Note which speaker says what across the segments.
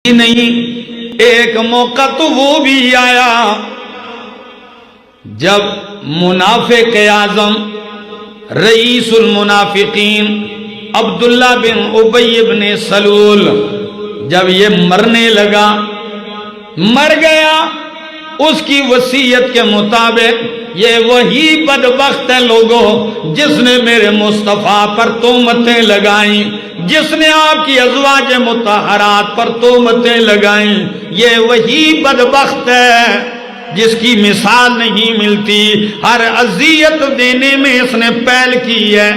Speaker 1: نہیں، ایک موقع تو وہ بھی آیا جب منافق اعظم رئیس المنافقین عبداللہ بن ابی بن سلول جب یہ مرنے لگا، مر گیا، اس کی وصیت کے مطابق یہ وہی بدبخت ہے لوگوں جس نے میرے مصطفیٰ پر تہمتیں لگائیں، جس نے آپ کی ازواج مطہرات پر تہمتیں لگائیں، یہ وہی بدبخت ہے جس کی مثال نہیں ملتی۔ ہر اذیت دینے میں اس نے پہل کی ہے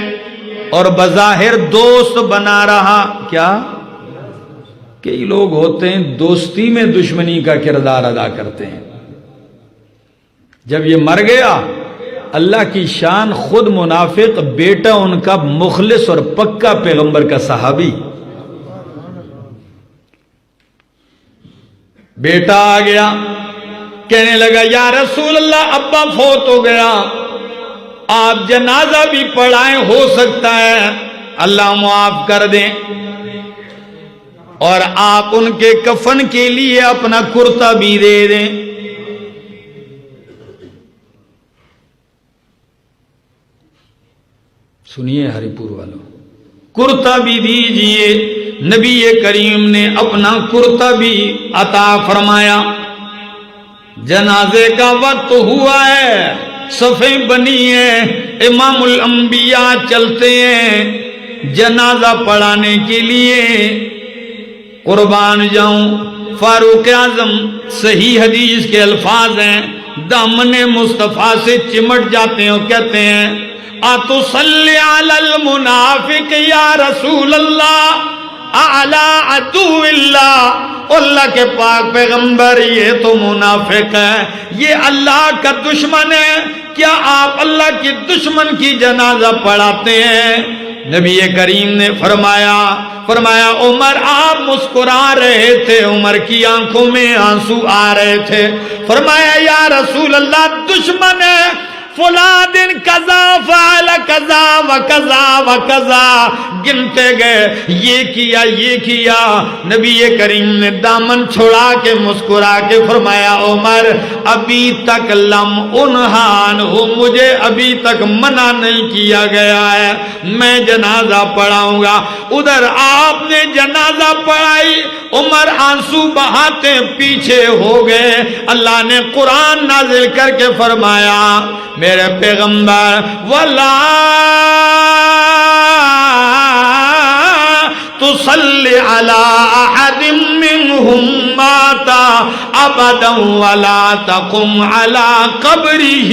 Speaker 1: اور بظاہر دوست بنا رہا۔ کیا کئی لوگ ہوتے ہیں دوستی میں دشمنی کا کردار ادا کرتے ہیں۔ جب یہ مر گیا، اللہ کی شان، خود منافق بیٹا ان کا مخلص اور پکا پیغمبر کا صحابی، بیٹا آ گیا، کہنے لگا یا رسول اللہ ابا فوت ہو گیا، آپ جنازہ بھی پڑھائیں، ہو سکتا ہے اللہ معاف کر دیں، اور آپ ان کے کفن کے لیے اپنا کرتا بھی دے دیں۔ سنیے ہری پور والوں، کرتا بھی دیجئے۔ نبی کریم نے اپنا کرتا بھی عطا فرمایا۔ جنازے کا وقت ہوا ہے، صفیں بنی ہیں، امام الانبیاء چلتے ہیں جنازہ پڑھانے کے لیے۔ قربان جاؤں، فاروق اعظم صحیح حدیث کے الفاظ ہیں، دامن مصطفیٰ سے چمٹ جاتے ہیں اور کہتے ہیں اتصلی علی المنافق یا رسول اللہ اعلی عدو اللہ۔ اللہ کے پاک پیغمبر، یہ تو منافق ہے، یہ اللہ کا دشمن ہے، کیا آپ اللہ کے دشمن کی جنازہ پڑھاتے ہیں؟ نبی کریم نے فرمایا عمر آپ مسکرا رہے تھے، عمر کی آنکھوں میں آنسو آ رہے تھے۔ فرمایا یا رسول اللہ دشمن ہے، فلاں دن قضا فعل قضا و قضا و قضا، گنتے گئے، یہ کیا۔ نبی کریم نے دامن چھوڑا کے مسکرا کے فرمایا عمر ابھی تک لم انہان ہو، مجھے ابھی تک منع نہیں کیا گیا ہے، میں جنازہ پڑھاؤں گا۔ ادھر آپ نے جنازہ پڑھائی، عمر آنسو بہاتے پیچھے ہو گئے۔ اللہ نے قرآن نازل کر کے فرمایا میرے پیغمبر وَلَا تُصَلِّ عَلَىٰ أَحَدٍ مِّنْهُمْ مَاتَ أَبَدًا وَلَا تَقُمْ عَلَىٰ قَبْرِهِ۔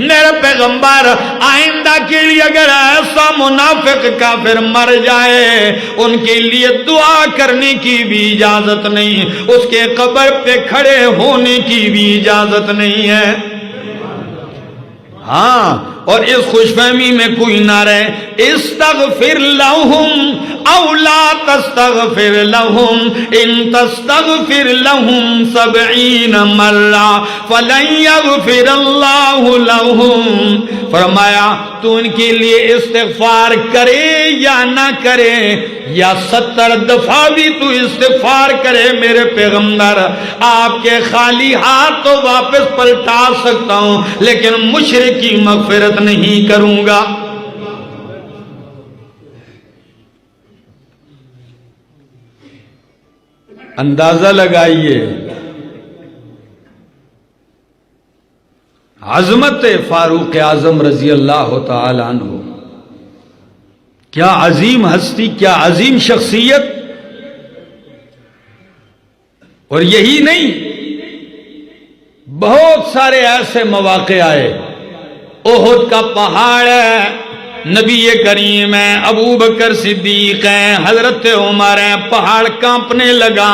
Speaker 1: میرے پیغمبر آئندہ کے لیے اگر ایسا منافق کافر مر جائے، ان کے لیے دعا کرنے کی بھی اجازت نہیں، اس کے قبر پہ کھڑے ہونے کی بھی اجازت نہیں ہے۔ ہاں، اور اس خوش فہمی میں کوئی نہ رہے، استغفر لہم او لا تستغفر لہم ان تستغفر لہم 70 مرہ فلن یغفر اللہ لہم۔ فرمایا تو ان کے لیے استغفار کرے یا نہ کرے، یا 70 دفعہ بھی تو استغفار کرے، میرے پیغمبر آپ کے خالی ہاتھ تو واپس پلٹا سکتا ہوں، لیکن مشرک کی مغفرت نہیں کروں گا۔ اندازہ لگائیے عظمت فاروق اعظم رضی اللہ تعالی عنہ، کیا عظیم ہستی، کیا عظیم شخصیت۔ اور یہی نہیں، بہت سارے ایسے مواقع آئے، احد کا پہاڑ ہے، نبی کریم ہے، ابو بکر صدیق ہیں، حضرت عمر ہیں، پہاڑ کانپنے لگا۔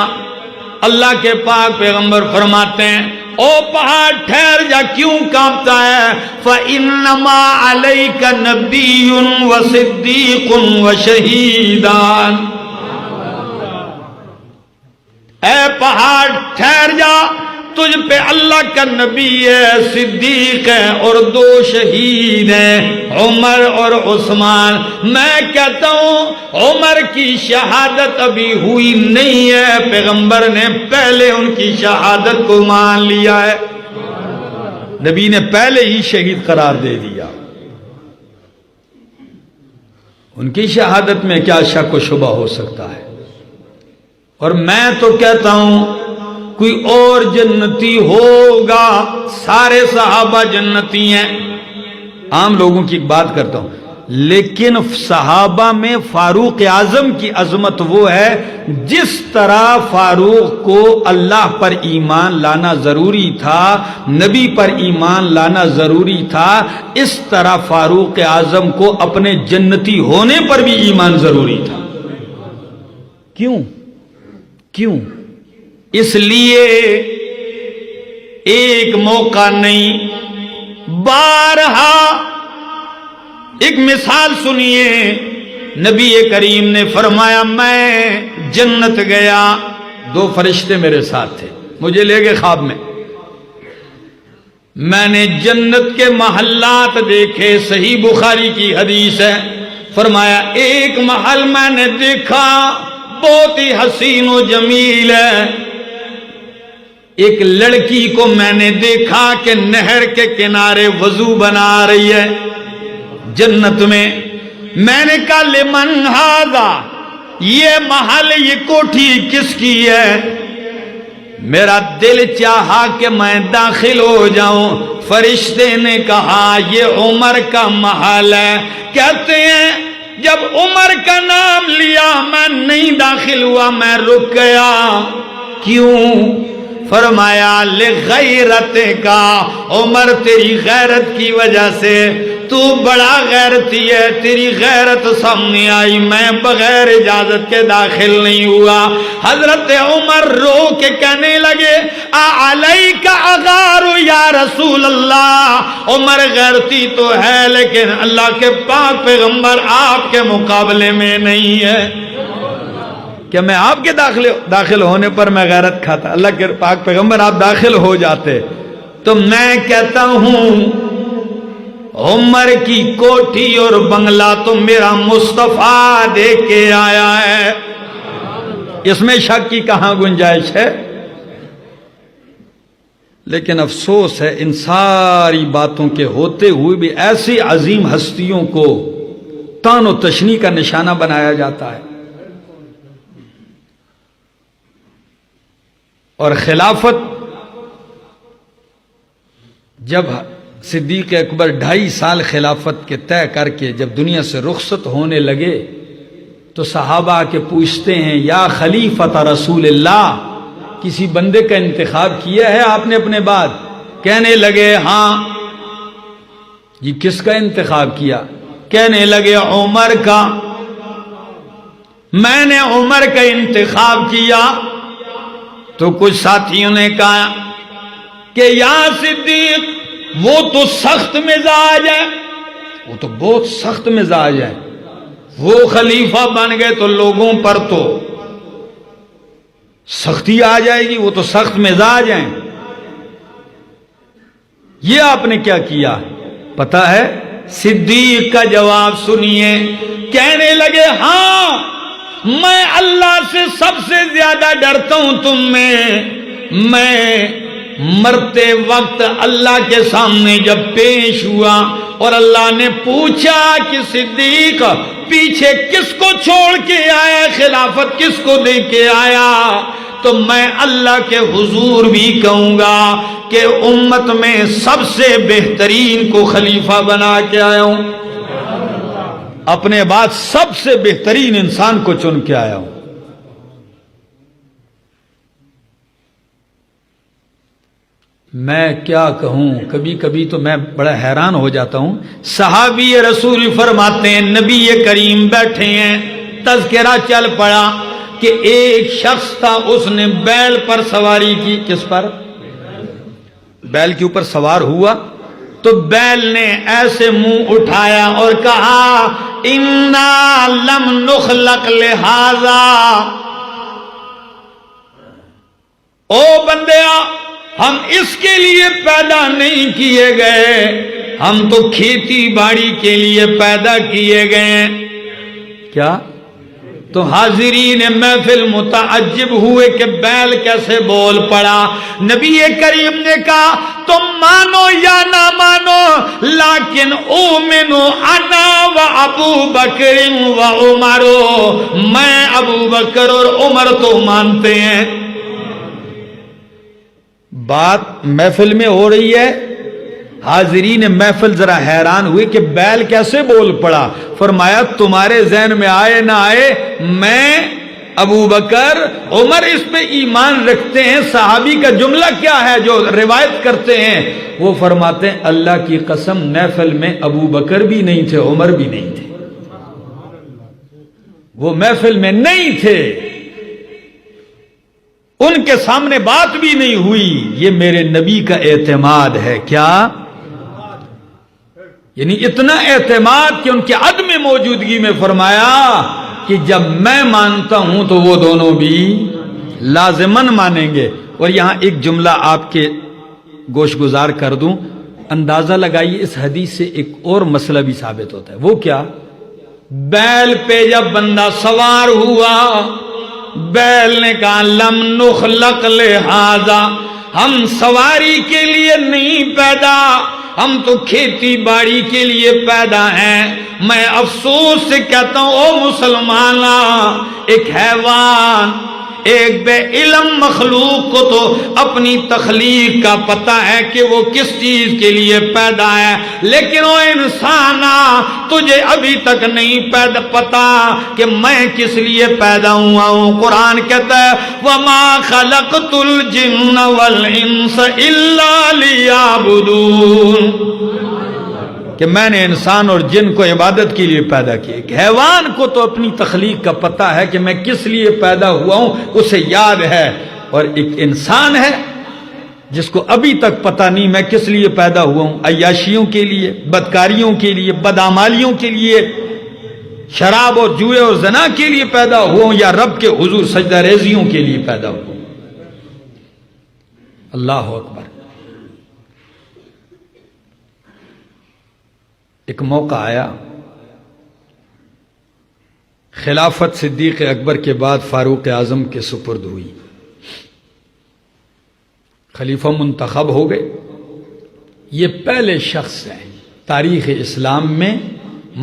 Speaker 1: اللہ کے پاک پیغمبر فرماتے ہیں او پہاڑ ٹھہر جا، کیوں کانپتا ہے؟ فَإِنَّمَا عَلَيْكَ نَبِيٌّ وَصِدِّيقٌ وَشَهِيدًا۔ اے پہاڑ ٹھہر جا، تجھ پہ اللہ کا نبی ہے، صدیق ہے اور 2 شہید ہیں، عمر اور عثمان۔ میں کہتا ہوں عمر کی شہادت ابھی ہوئی نہیں ہے، پیغمبر نے پہلے ان کی شہادت کو مان لیا ہے، نبی نے پہلے ہی شہید قرار دے دیا۔ ان کی شہادت میں کیا شک و شبہ ہو سکتا ہے؟ اور میں تو کہتا ہوں کوئی اور جنتی ہوگا، سارے صحابہ جنتی ہیں، عام لوگوں کی بات کرتا ہوں، لیکن صحابہ میں فاروق اعظم کی عظمت وہ ہے، جس طرح فاروق کو اللہ پر ایمان لانا ضروری تھا، نبی پر ایمان لانا ضروری تھا، اس طرح فاروق اعظم کو اپنے جنتی ہونے پر بھی ایمان ضروری تھا۔ کیوں؟ اس لیے ایک موقع نہیں، بارہا ایک مثال سنیے، نبی کریم نے فرمایا میں جنت گیا، 2 فرشتے میرے ساتھ تھے، مجھے لے گئے خواب میں نے جنت کے محلات دیکھے، صحیح بخاری کی حدیث ہے، فرمایا ایک محل میں نے دیکھا بہت ہی حسین و جمیل ہے، ایک لڑکی کو میں نے دیکھا کہ نہر کے کنارے وضو بنا رہی ہے جنت میں نے کہا لمن ھذا، یہ محل یہ کوٹھی کس کی ہے؟ میرا دل چاہا کہ میں داخل ہو جاؤں، فرشتے نے کہا یہ عمر کا محل ہے۔ کہتے ہیں جب عمر کا نام لیا میں نہیں داخل ہوا، میں رک گیا۔ کیوں؟ فرمایا لغیرت کا، عمر تیری غیرت کی وجہ سے، تو بڑا غیرتی ہے، تیری غیرت سامنے آئی، میں بغیر اجازت کے داخل نہیں ہوا۔ حضرت عمر رو کے کہنے لگے اعلیک اغار یا رسول اللہ، عمر غیرتی تو ہے لیکن اللہ کے پاک پیغمبر آپ کے مقابلے میں نہیں ہے۔ کہ میں آپ کے داخل ہونے پر میں غیرت کھاتا، اللہ کے پاک پیغمبر آپ داخل ہو جاتے تو میں کہتا ہوں عمر کی کوٹھی اور بنگلہ تو میرا مصطفیٰ دے کے آیا ہے، اس میں شک کی کہاں گنجائش ہے؟ لیکن افسوس ہے ان ساری باتوں کے ہوتے ہوئے بھی ایسی عظیم ہستیوں کو طعن و تشنیع کا نشانہ بنایا جاتا ہے۔ اور خلافت جب صدیق اکبر 2.5 سال خلافت کے طے کر کے جب دنیا سے رخصت ہونے لگے تو صحابہ کے پوچھتے ہیں یا خلیفۃ رسول اللہ، کسی بندے کا انتخاب کیا ہے آپ نے اپنے بعد؟ کہنے لگے ہاں۔ یہ کس کا انتخاب کیا؟ کہنے لگے عمر کا۔ میں نے عمر کا انتخاب کیا تو کچھ ساتھیوں نے کہا کہ یا صدیق وہ تو سخت مزاج ہے، وہ تو بہت سخت مزاج ہے، وہ خلیفہ بن گئے تو لوگوں پر تو سختی آ جائے گی، وہ تو سخت مزاج ہیں۔ یہ آپ نے کیا کیا پتا ہے؟ صدیق کا جواب سنیے، کہنے لگے ہاں میں اللہ سے سب سے زیادہ ڈرتا ہوں تم میں مرتے وقت اللہ کے سامنے جب پیش ہوا اور اللہ نے پوچھا کہ صدیق پیچھے کس کو چھوڑ کے آیا، خلافت کس کو دے کے آیا، تو میں اللہ کے حضور بھی کہوں گا کہ امت میں سب سے بہترین کو خلیفہ بنا کے آیا ہوں، اپنے بعد سب سے بہترین انسان کو چن کے آیا ہوں۔ میں کیا کہوں، کبھی کبھی تو میں بڑا حیران ہو جاتا ہوں۔ صحابی رسول فرماتے ہیں نبی کریم بیٹھے ہیں، تذکرہ چل پڑا کہ ایک شخص تھا، اس نے بیل پر سواری کی۔ کس پر؟ بیل کے اوپر سوار ہوا تو بیل نے ایسے منہ اٹھایا اور کہا انا لم نخلق لہذا، او بندیا ہم اس کے لیے پیدا نہیں کیے گئے، ہم تو کھیتی باڑی کے لیے پیدا کیے گئے۔ کیا؟ تو حاضرین محفل متعجب ہوئے کہ بیل کیسے بول پڑا۔ نبی کریم نے کہا تم مانو یا نہ مانو، لیکن اومنو انا و ابو بکر و عمر، میں ابو بکر اور عمر تو مانتے ہیں۔ بات محفل میں ہو رہی ہے، حاضرین محفل ذرا حیران ہوئے کہ بیل کیسے بول پڑا۔ فرمایا تمہارے ذہن میں آئے نہ آئے، میں ابو بکر عمر اس پہ ایمان رکھتے ہیں۔ صحابی کا جملہ کیا ہے جو روایت کرتے ہیں؟ وہ فرماتے ہیں اللہ کی قسم محفل میں ابو بکر بھی نہیں تھے، عمر بھی نہیں تھے، وہ محفل میں نہیں تھے، ان کے سامنے بات بھی نہیں ہوئی۔ یہ میرے نبی کا اعتماد ہے۔ کیا؟ یعنی اتنا اعتماد کہ ان کے عدم موجودگی میں فرمایا کہ جب میں مانتا ہوں تو وہ دونوں بھی لازماً مانیں گے۔ اور یہاں ایک جملہ آپ کے گوش گزار کر دوں، اندازہ لگائیے اس حدیث سے ایک اور مسئلہ بھی ثابت ہوتا ہے۔ وہ کیا؟ بیل پہ جب بندہ سوار ہوا، بیل نے کہا لم نخلق لہذا، ہم سواری کے لیے نہیں پیدا، ہم تو کھیتی باڑی کے لیے پیدا ہیں۔ میں افسوس سے کہتا ہوں او مسلمانہ، ایک حیوان، ایک بے علم مخلوق کو تو اپنی تخلیق کا پتہ ہے کہ وہ کس چیز کے لیے پیدا ہے، لیکن او انسانا تجھے ابھی تک نہیں پتا کہ میں کس لیے پیدا ہوا ہوں۔ قرآن کہتا ہے وَمَا خَلَقْتُ الْجِنَّ وَالْإِنسَ إِلَّا لِيَعْبُدُونَ، کہ میں نے انسان اور جن کو عبادت کے لیے پیدا کیا۔ ایک حیوان کو تو اپنی تخلیق کا پتہ ہے کہ میں کس لیے پیدا ہوا ہوں، اسے یاد ہے، اور ایک انسان ہے جس کو ابھی تک پتہ نہیں میں کس لیے پیدا ہوا ہوں۔ عیاشیوں کے لیے، بدکاریوں کے لیے، بدعمالیوں کے لیے، شراب اور جوئے اور زنا کے لیے پیدا ہوا ہوں، یا رب کے حضور سجدہ ریزیوں کے لیے پیدا ہوا ہوں۔ اللہ اکبر۔ ایک موقع آیا، خلافت صدیق اکبر کے بعد فاروق اعظم کے سپرد ہوئی، خلیفہ منتخب ہو گئے۔ یہ پہلے شخص ہیں تاریخ اسلام میں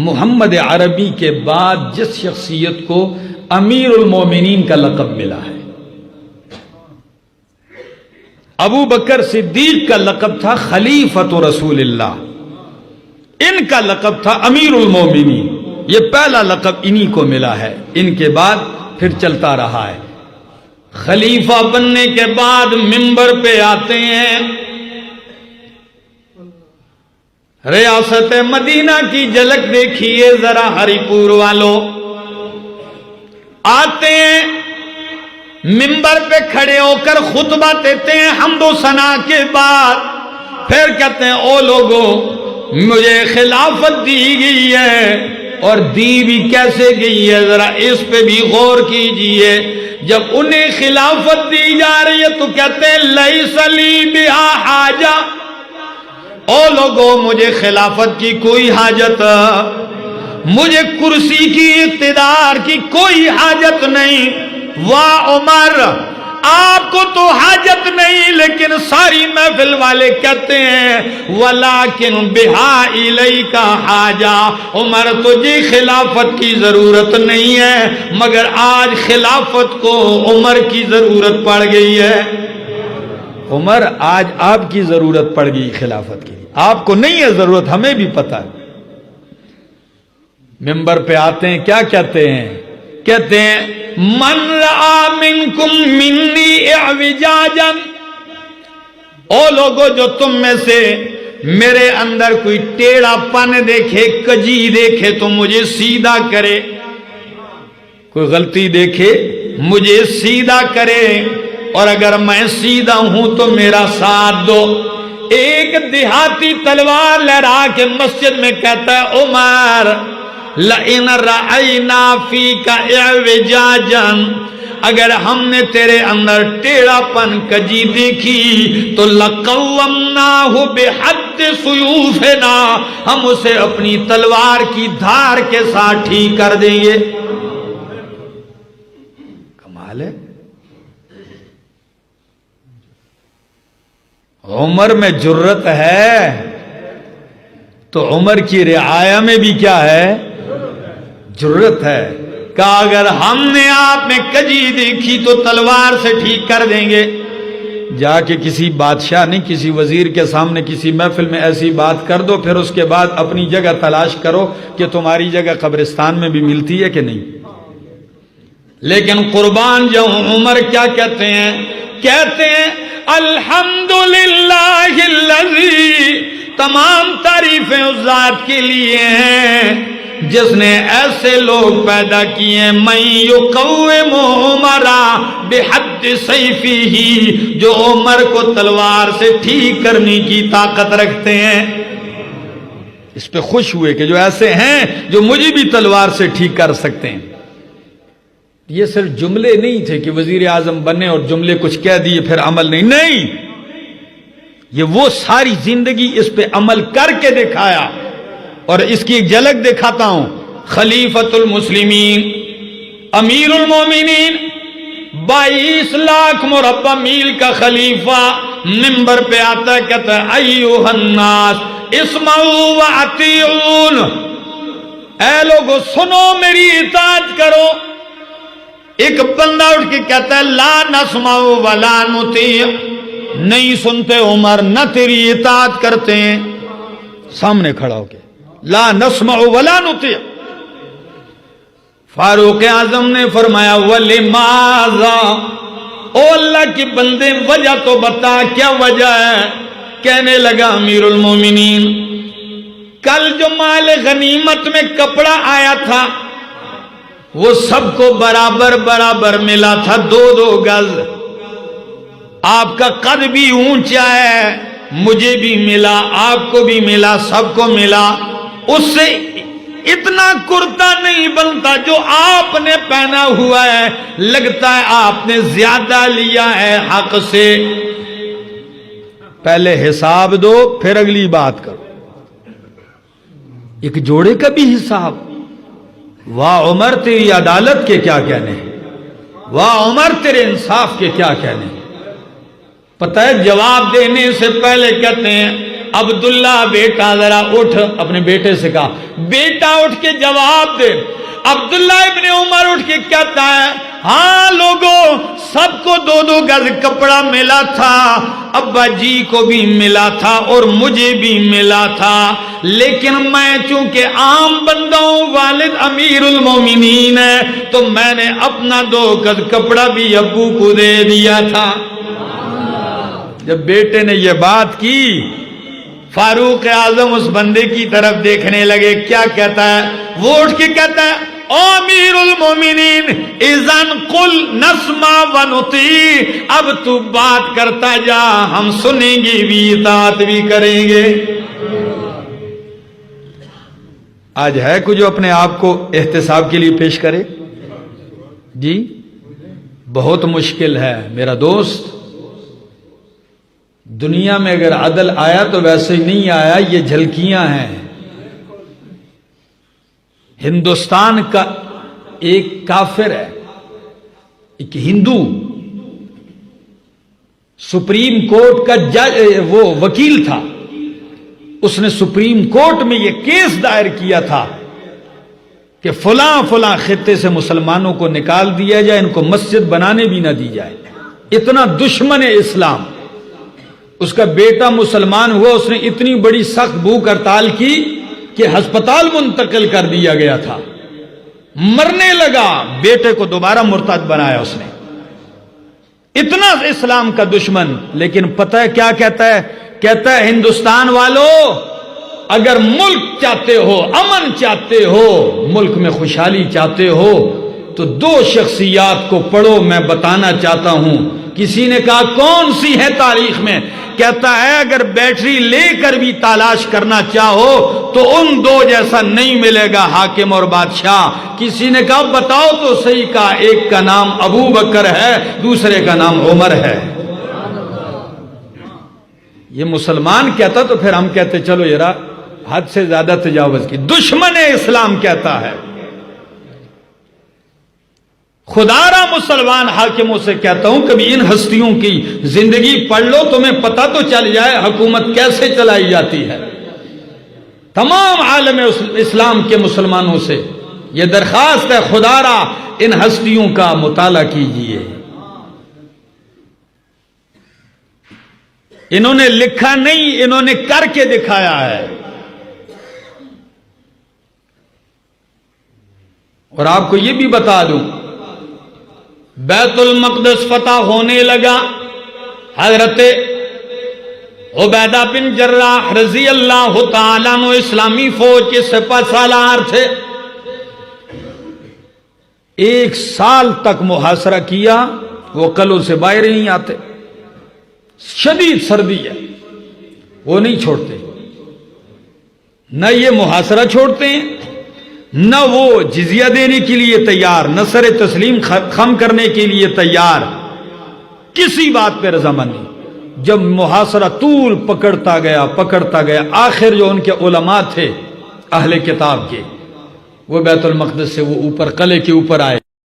Speaker 1: محمد عربی کے بعد جس شخصیت کو امیر المومنین کا لقب ملا ہے۔ ابو بکر صدیق کا لقب تھا خلیفۃ رسول اللہ، ان کا لقب تھا امیر المومنین۔ یہ پہلا لقب انہی کو ملا ہے، ان کے بعد پھر چلتا رہا ہے۔ خلیفہ بننے کے بعد منبر پہ آتے ہیں، ریاست مدینہ کی جھلک دیکھیے ذرا ہری پور والوں، آتے ہیں منبر پہ کھڑے ہو کر خطبہ دیتے ہیں حمد و ثنا کے بعد، پھر کہتے ہیں او لوگو مجھے خلافت دی گئی ہے، اور دی بھی کیسے گئی ہے ذرا اس پہ بھی غور کیجئے۔ جب انہیں خلافت دی جا رہی ہے تو کہتے ہیں لیس لی بہا حاجہ، او لوگو مجھے خلافت کی کوئی حاجت، مجھے کرسی کی اقتدار کی کوئی حاجت نہیں۔ واہ عمر، آپ کو تو حاجت نہیں، لیکن ساری محفل والے کہتے ہیں وَلَٰكِنْ بِهَا إِلَيْكَ حَاجَةٌ، عمر تجھے خلافت کی ضرورت نہیں ہے، مگر آج خلافت کو عمر کی ضرورت پڑ گئی ہے۔ عمر آج آپ کی ضرورت پڑ گئی خلافت کی، آپ کو نہیں ہے ضرورت، ہمیں بھی پتہ ہے۔ منبر پہ آتے ہیں، کیا کہتے ہیں؟ کہتے ہیں من رأى منکم منی اعوجاجا، او لوگو جو تم میں سے میرے اندر کوئی ٹیڑھا پن دیکھے، کجی دیکھے تو مجھے سیدھا کرے، کوئی غلطی دیکھے مجھے سیدھا کرے، اور اگر میں سیدھا ہوں تو میرا ساتھ دو۔ ایک دیہاتی تلوار لہرا کے مسجد میں کہتا ہے عمر لَإِنْ رَأَيْنَا فِيكَ اعْوِجَاجًا، اگر ہم نے تیرے اندر ٹیڑھا پن کجی دیکھی تو لقومناہ بحد سیوفنا، ہم اسے اپنی تلوار کی دھار کے ساتھ ٹھیک کر دیں گے۔ کمال ہے۔ عمر میں جرت ہے تو عمر کی رعایا میں بھی کیا ہے؟ جرت ہے۔ کہا اگر ہم نے آپ میں کجی دیکھی تو تلوار سے ٹھیک کر دیں گے۔ جا کے کسی بادشاہ نہیں، کسی وزیر کے سامنے کسی محفل میں ایسی بات کر دو، پھر اس کے بعد اپنی جگہ تلاش کرو کہ تمہاری جگہ قبرستان میں بھی ملتی ہے کہ نہیں۔ لیکن قربان جاؤں عمر کیا کہتے ہیں؟ کہتے ہیں الحمدللہ الذی، تمام تعریفیں اس ذات کے لیے ہیں جس نے ایسے لوگ پیدا کیے من یقوم عمر بحد سیفہ، جو عمر کو تلوار سے ٹھیک کرنے کی طاقت رکھتے ہیں۔ اس پہ خوش ہوئے کہ جو ایسے ہیں جو مجھے بھی تلوار سے ٹھیک کر سکتے ہیں۔ یہ صرف جملے نہیں تھے کہ وزیر اعظم بنے اور جملے کچھ کہہ دیے پھر عمل نہیں، یہ وہ ساری زندگی اس پہ عمل کر کے دکھایا۔ اور اس کی ایک جھلک دکھاتا ہوں۔ خلیفۃ المسلمین امیر المومنین 22 لاکھ مربع میل کا خلیفہ منبر پہ آتا ہے، کہتا ہے ایھا الناس اسمعوا واطیعون، اے لوگو سنو میری اطاعت کرو۔ ایک بندہ اٹھ کے کہتا ہے لا نسمع ولا نطیع، نہیں سنتے عمر نہ تیری اطاعت کرتے ہیں۔ سامنے کھڑا ہو کے لا نسمع ولا نطیع۔ فاروق اعظم نے فرمایا ولماذا، او اللہ کے بندے وجہ تو بتا، کیا وجہ ہے؟ کہنے لگا امیر المومنین کل جو مال غنیمت میں کپڑا آیا تھا وہ سب کو برابر برابر ملا تھا، 2 گز۔ آپ کا قد بھی اونچا ہے، مجھے بھی ملا، آپ کو بھی ملا، سب کو ملا۔ اس سے اتنا کرتا نہیں بنتا جو آپ نے پہنا ہوا ہے، لگتا ہے آپ نے زیادہ لیا ہے حق سے۔ پہلے حساب دو پھر اگلی بات کرو۔ ایک جوڑے کا بھی حساب۔ واہ عمر تیری عدالت کے کیا کہنے ہیں، واہ عمر تیرے انصاف کے کیا کہنے ہیں۔ پتہ ہے جواب دینے سے پہلے کہتے ہیں عبداللہ بیٹا ذرا اٹھ، اپنے بیٹے سے کہا بیٹا اٹھ کے جواب دے۔ عبداللہ ابن عمر اٹھ کے کہتا ہے ہاں لوگوں، سب کو 2 گز کپڑا ملا تھا، ابا جی کو بھی ملا تھا اور مجھے بھی ملا تھا، لیکن میں چونکہ عام بندہ ہوں، والد امیر المومنین ہے، تو میں نے اپنا 2 گز کپڑا بھی ابو کو دے دیا تھا۔ جب بیٹے نے یہ بات کی فاروق اعظم اس بندے کی طرف دیکھنے لگے، کیا کہتا ہے؟ وہ اٹھ کے کہتا ہے او امیر المومنین اذن قل نسمع ونطیع، اب تو بات کرتا جا، ہم سنیں گے بھی اطاعت بھی کریں گے۔ آج ہے کوئی جو اپنے آپ کو احتساب کے لیے پیش کرے؟ جی بہت مشکل ہے میرا دوست۔ دنیا میں اگر عدل آیا تو ویسے ہی نہیں آیا، یہ جھلکیاں ہیں۔ ہندوستان کا ایک کافر ہے، ایک ہندو، سپریم کورٹ کا جج، وہ وکیل تھا، اس نے سپریم کورٹ میں یہ کیس دائر کیا تھا کہ فلاں فلاں خطے سے مسلمانوں کو نکال دیا جائے، ان کو مسجد بنانے بھی نہ دی جائے۔ اتنا دشمن اسلام۔ اس کا بیٹا مسلمان ہوا، اس نے اتنی بڑی سخت بھوک ہڑتال کی کہ ہسپتال منتقل کر دیا گیا تھا، مرنے لگا، بیٹے کو دوبارہ مرتد بنایا اس نے۔ اتنا اسلام کا دشمن، لیکن پتہ ہے کیا کہتا ہے؟ کہتا ہے ہندوستان والوں، اگر ملک چاہتے ہو، امن چاہتے ہو، ملک میں خوشحالی چاہتے ہو تو 2 شخصیات کو پڑھو، میں بتانا چاہتا ہوں۔ کسی نے کہا کون سی ہے تاریخ میں؟ کہتا ہے اگر بیٹری لے کر بھی تلاش کرنا چاہو تو ان دو جیسا نہیں ملے گا حاکم اور بادشاہ. کسی نے کہا بتاؤ تو صحیح، کہا ایک کا نام ابو بکر ہے، دوسرے کا نام عمر ہے. یہ مسلمان کہتا تو پھر ہم کہتے چلو یار حد سے زیادہ تجاوز کی. دشمن اسلام کہتا ہے. خدا را مسلمان حاکموں سے کہتا ہوں کبھی ان ہستیوں کی زندگی پڑھ لو، تمہیں پتہ تو چل جائے حکومت کیسے چلائی جاتی ہے. تمام عالم اسلام کے مسلمانوں سے یہ درخواست ہے، خدا را ان ہستیوں کا مطالعہ کیجئے. انہوں نے لکھا نہیں، انہوں نے کر کے دکھایا ہے. اور آپ کو یہ بھی بتا دوں، بیت المقدس فتح ہونے لگا، حضرت عبیدہ بن جراح رضی اللہ تعالیٰ عنہ اسلامی فوج کے سپہ سالار تھے. 1 سال تک محاصرہ کیا، وہ قلعوں سے باہر نہیں آتے. شدید سردی ہے، وہ نہیں چھوڑتے، نہ یہ محاصرہ چھوڑتے ہیں، نہ وہ جزیہ دینے کے لیے تیار، نہ سر تسلیم خم کرنے کے لیے تیار، کسی بات پہ رضامند نہیں. جب محاصرہ طول پکڑتا گیا، آخر جو ان کے علماء تھے اہل کتاب کے، وہ بیت المقدس سے وہ اوپر قلعے کے اوپر آئے.